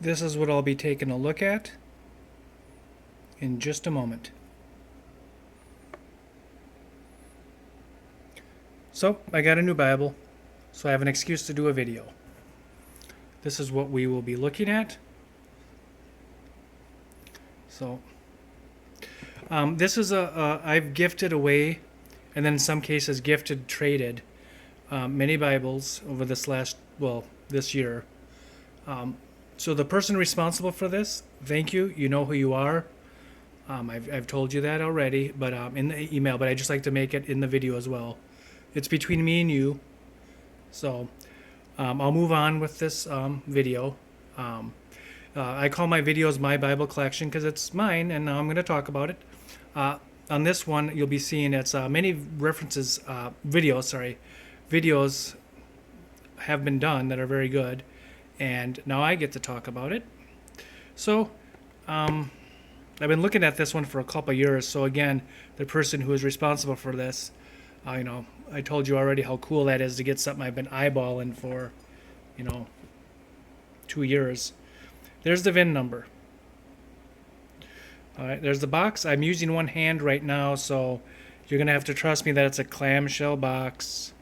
this is what I'll be taking a look at in just a moment. So I got a new Bible, so I have an excuse to do a video. This is what we will be looking at. So this is I've gifted away, and then in some cases traded many Bibles over this year. So the person responsible for this, thank you. You know who you are. I've told you that already, but in the email. But I just like to make it in the video as well. It's between me and you. So I'll move on with this video. I call my videos My Bible Collection because it's mine, and now I'm going to talk about it. On this one, you'll be seeing it's many references, videos have been done that are very good, and now I get to talk about it. So I've been looking at this one for a couple of years. So again, the person who is responsible for this, I told you already how cool that is to get something I've been eyeballing for, 2 years. There's the VIN number. All right, there's the box. I'm using one hand right now, so you're going to have to trust me that it's a clamshell box.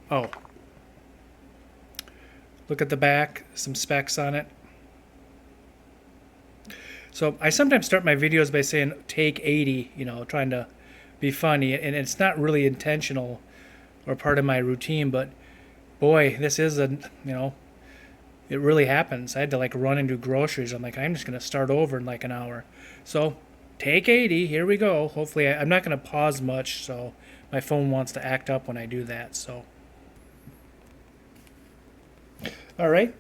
Oh. Look at the back, some specs on it. So I sometimes start my videos by saying take 80, trying to be funny, and it's not really intentional or part of my routine, but boy, this is it really happens. I had to run and do groceries. I'm just going to start over in an hour. So take 80, here we go. Hopefully I'm not going to pause much, so my phone wants to act up when I do that. So all right.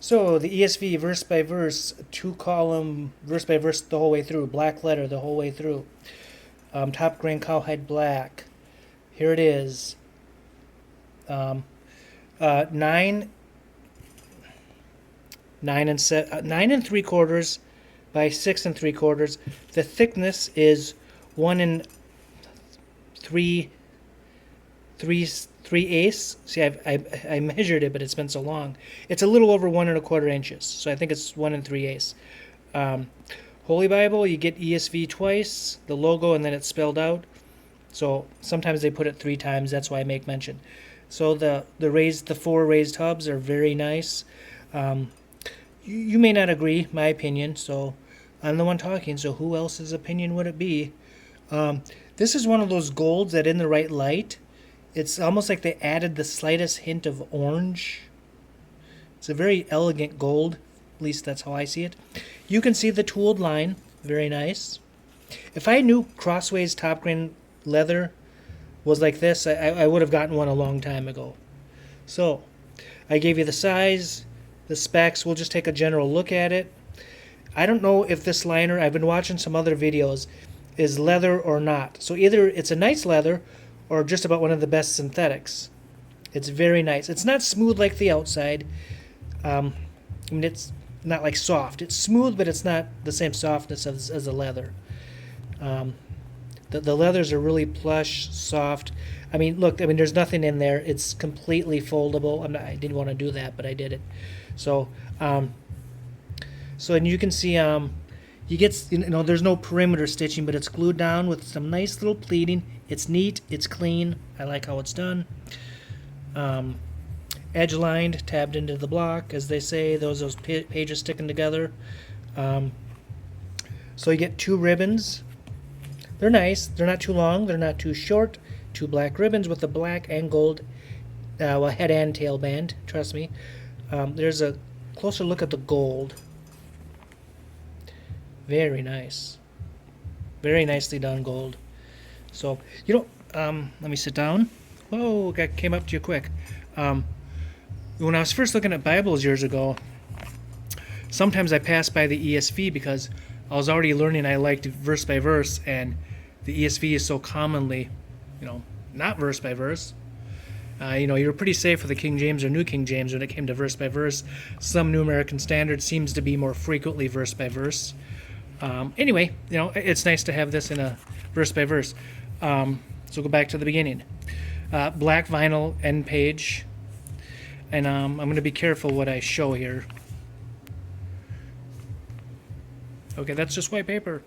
So the ESV verse by verse, 2-column verse by verse the whole way through, black letter the whole way through. Top grain cowhide black. Here it is. 9 and 3/4 by 6 3/4. The thickness is 1 3/8. See, I measured it, but it's been so long. It's a little over 1 1/4 inches, so I think it's 1 3/8. Holy Bible, you get ESV twice, the logo, and then it's spelled out. So sometimes they put it 3 times. That's why I make mention. So the 4 raised hubs are very nice. You may not agree, my opinion. So I'm the one talking. So who else's opinion would it be? This is one of those golds that in the right light, it's almost like they added the slightest hint of orange. It's a very elegant gold. At least that's how I see it. You can see the tooled line. Very nice. If I knew Crossway's top grain leather was like this, I would have gotten one a long time ago. So I gave you the size, the specs. We'll just take a general look at it. I don't know if this liner, I've been watching some other videos, is leather or not. So either it's a nice leather or just about one of the best synthetics. It's very nice. It's not smooth like the outside. It's not like soft. It's smooth, but it's not the same softness as the leather. The leathers are really plush, soft. Look, there's nothing in there. It's completely foldable. I didn't want to do that, but I did it. So, and you can see, you get, there's no perimeter stitching, but it's glued down with some nice little pleating. It's neat. It's clean. I like how it's done. Edge lined, tabbed into the block, as they say. Those pages sticking together. So you get 2 ribbons. They're nice. They're not too long. They're not too short. 2 black ribbons with the black and gold head and tail band. Trust me. There's a closer look at the gold. Very nice. Very nicely done gold. So, let me sit down. Whoa, came up to you quick. When I was first looking at Bibles years ago, sometimes I passed by the ESV because I was already learning I liked verse by verse, and the ESV is so commonly, not verse by verse. You were pretty safe with the King James or New King James when it came to verse by verse. Some New American Standard seems to be more frequently verse by verse. Anyway, it's nice to have this in a verse by verse. So go back to the beginning. Black vinyl end page. And I'm going to be careful what I show here. Okay, that's just white paper.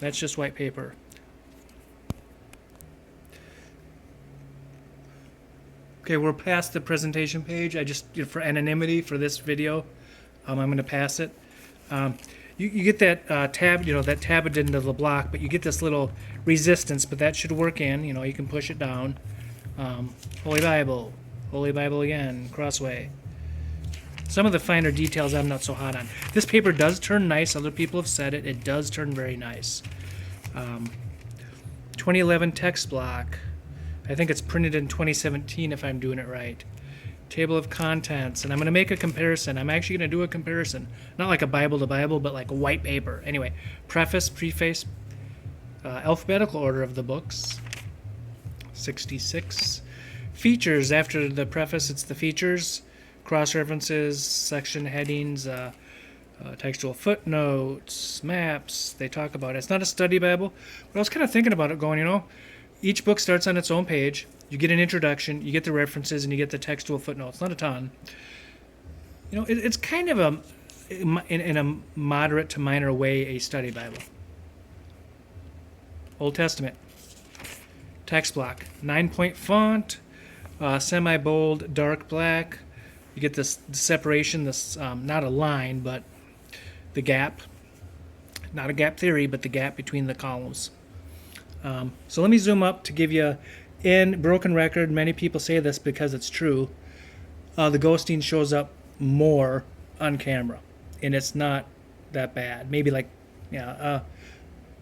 That's just white paper. Okay, we're past the presentation page. I just, for anonymity for this video, I'm going to pass it. You get that tab, that tabbed into the block, but you get this little resistance, but that should work in. You can push it down. Holy Bible again, Crossway. Some of the finer details I'm not so hot on. This paper does turn nice. Other people have said it. It does turn very nice. 2011 text block. I think it's printed in 2017 if I'm doing it right. Table of contents, and I'm going to make a comparison. I'm actually going to do a comparison. Not like a Bible to Bible, but like a white paper. Anyway, preface, preface, alphabetical order of the books. 66. Features, after the preface, it's the features. Cross-references, section headings, textual footnotes, maps, they talk about it. It's not a study Bible, but I was kind of thinking about it going, each book starts on its own page. You get an introduction, you get the references, and you get the textual footnotes. Not a ton. It's kind of in a moderate to minor way, a study Bible. Old Testament. Text block. 9-point font, semi-bold, dark black. You get this separation, this not a line, but the gap. Not a gap theory, but the gap between the columns. So let me zoom up to give you, in broken record, many people say this because it's true, the ghosting shows up more on camera, and it's not that bad. Maybe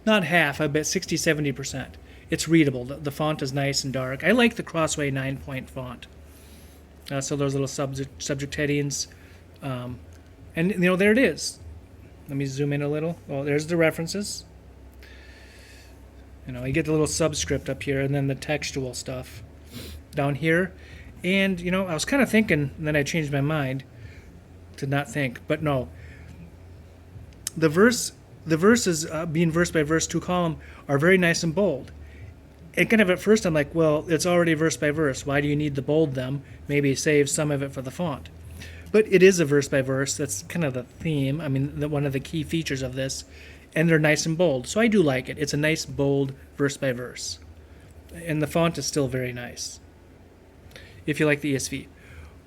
not half, I bet 60-70%. It's readable. The font is nice and dark. I like the Crossway 9-point font. So those little subject headings. And, there it is. Let me zoom in a little. Oh, there's the references. You get the little subscript up here, and then the textual stuff down here. And, I was kind of thinking, and then I changed my mind to not think. But no. The verses, being verse by verse, 2-column, are very nice and bold. And kind of at first I'm like, well, it's already verse by verse. Why do you need to bold them? Maybe save some of it for the font. But it is a verse by verse. That's kind of the theme. I mean, one of the key features of this. And they're nice and bold. So I do like it. It's a nice, bold verse by verse. And the font is still very nice. If you like the ESV.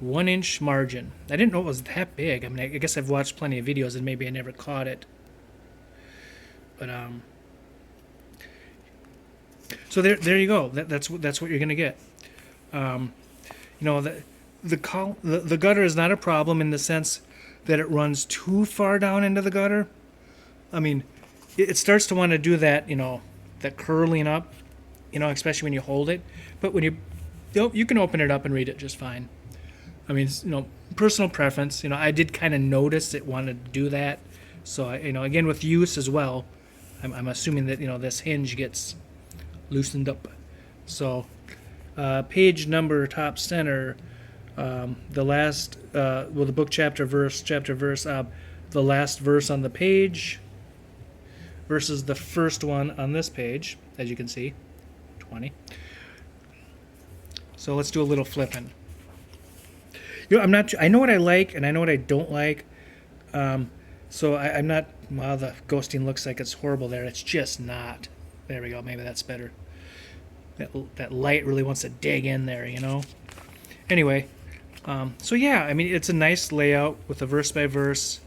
1-inch margin. I didn't know it was that big. I mean, I guess I've watched plenty of videos and maybe I never caught it. But, so there you go. That's what you're going to get. The gutter is not a problem in the sense that it runs too far down into the gutter. I mean, it starts to want to do that, that curling up, especially when you hold it. But when you can open it up and read it just fine. I mean, personal preference. I did kind of notice it wanted to do that. So, again, with use as well, I'm assuming that, this hinge gets loosened up. So, page number, top center, the last, the book chapter verse, the last verse on the page versus the first one on this page, as you can see, 20. So let's do a little flipping. I know what I like and I know what I don't like. So I'm not, wow, the ghosting looks like it's horrible there. It's just not. There we go. Maybe that's better. That light really wants to dig in there, Anyway, so yeah, I mean, it's a nice layout with a verse by verse.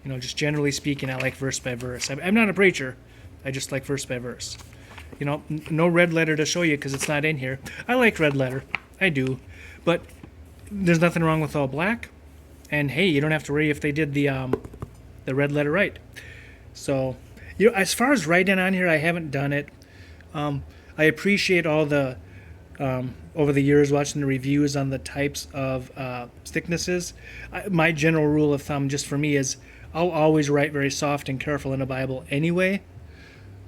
Just generally speaking, I like verse by verse. I'm not a preacher. I just like verse by verse. No red letter to show you because it's not in here. I like red letter. I do. But there's nothing wrong with all black. And hey, you don't have to worry if they did the red letter right. So, as far as writing on here, I haven't done it. I appreciate all the, over the years, watching the reviews on the types of thicknesses. My general rule of thumb, just for me, is I'll always write very soft and careful in a Bible anyway.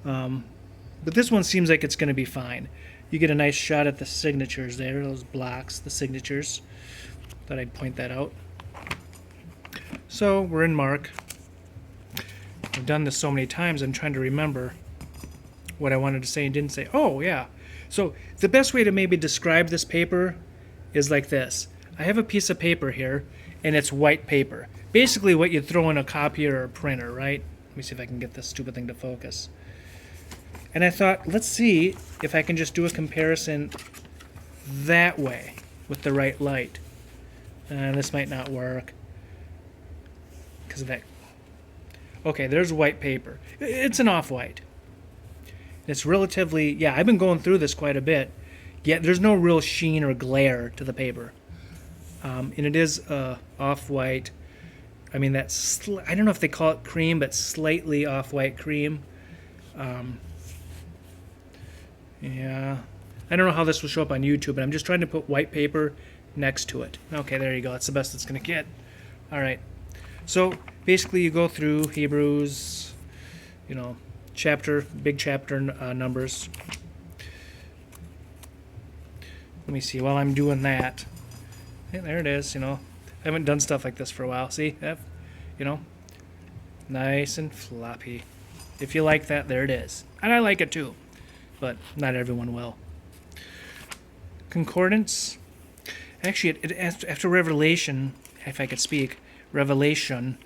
But this one seems like it's going to be fine. You get a nice shot at the signatures there, those blocks, the signatures. Thought I'd point that out. So we're in Mark. I've done this so many times, I'm trying to remember what I wanted to say and didn't say. Oh, yeah. So the best way to maybe describe this paper is like this. I have a piece of paper here, and it's white paper. Basically what you'd throw in a copier or a printer, right? Let me see if I can get this stupid thing to focus. And I thought, let's see if I can just do a comparison that way with the right light. This might not work because of that. Okay, there's white paper. It's an off-white. It's relatively, yeah, I've been going through this quite a bit. Yet there's no real sheen or glare to the paper. And it is off-white. I mean, that's, I don't know if they call it cream, but slightly off-white cream. Yeah. I don't know how this will show up on YouTube, but I'm just trying to put white paper next to it. Okay, there you go. That's the best it's going to get. All right. So basically you go through Hebrews, chapter, big chapter numbers. Let me see. While I'm doing that, hey, there it is. I haven't done stuff like this for a while. See, nice and floppy. If you like that, there it is. And I like it too, but not everyone will. Concordance. Actually, after Revelation, if I could speak, Revelation,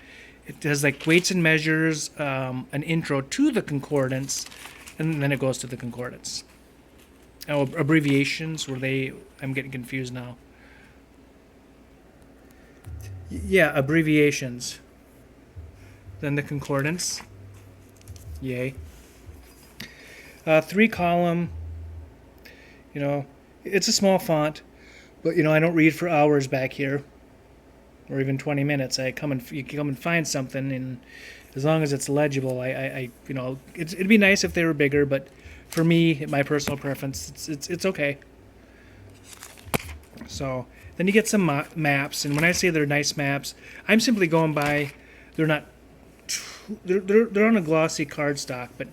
it does like weights and measures, an intro to the concordance, and then it goes to the concordance. Oh, abbreviations, I'm getting confused now. Yeah, abbreviations. Then the concordance. Yay. 3-column, it's a small font, but, I don't read for hours back here, or even 20 minutes. You come and find something, and as long as it's legible, it'd be nice if they were bigger, but for me, my personal preference, it's okay. So then you get some maps, and when I say they're nice maps, I'm simply going by, they're not, they're on a glossy cardstock, but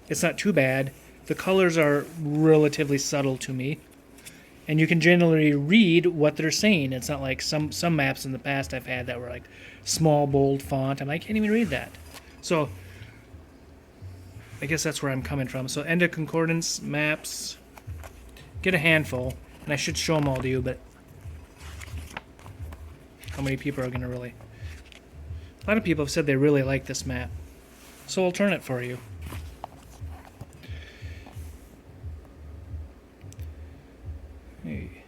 it's not too bad. The colors are relatively subtle to me, and you can generally read what they're saying. It's not like some maps in the past I've had that were like small, bold font, and I can't even read that. So I guess that's where I'm coming from. So end of concordance maps, get a handful, and I should show them all to you, but how many people are going to really? A lot of people have said they really like this map, so I'll turn it for you. Hey.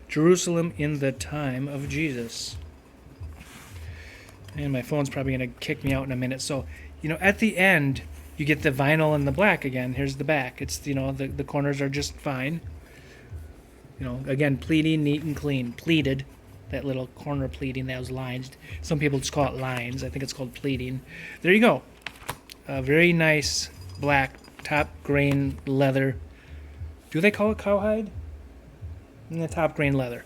Jerusalem in the time of Jesus. And my phone's probably going to kick me out in a minute. So, at the end, you get the vinyl and the black again. Here's the back. It's, the corners are just fine. Again, pleating, neat and clean. Pleated. That little corner pleating, those lines. Some people just call it lines. I think it's called pleating. There you go. A very nice black top grain leather. Do they call it cowhide? Top grain leather.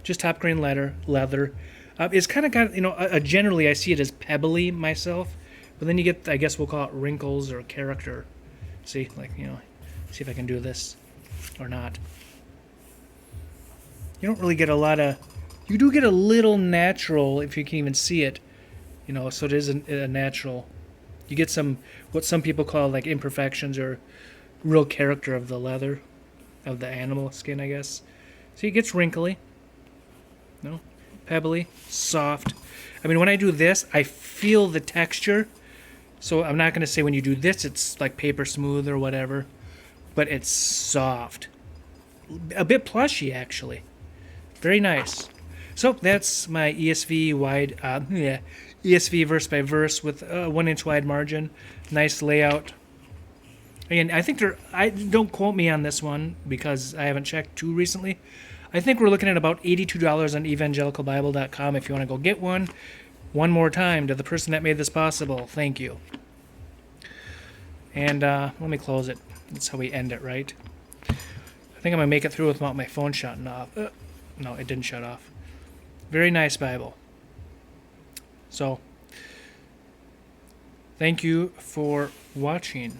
Just top grain leather. It's kind of got, generally I see it as pebbly myself, but then you get, I guess we'll call it wrinkles or character. See, see if I can do this or not. You don't really get a lot of, you do get a little natural, if you can even see it, so it is a natural. You get what some people call like imperfections or real character of the leather, of the animal skin, I guess. See, it gets wrinkly. Pebbly, soft. I mean, when I do this, I feel the texture. So I'm not going to say when you do this, it's like paper smooth or whatever, but it's soft. A bit plushy, actually. Very nice. So that's my ESV ESV verse by verse with a 1-inch wide margin. Nice layout. Again, I think don't quote me on this one because I haven't checked too recently. I think we're looking at about $82 on evangelicalbible.com if you want to go get one. One more time to the person that made this possible. Thank you. And let me close it. That's how we end it, right? I think I'm going to make it through without my phone shutting off. No, it didn't shut off. Very nice Bible. So, thank you for watching.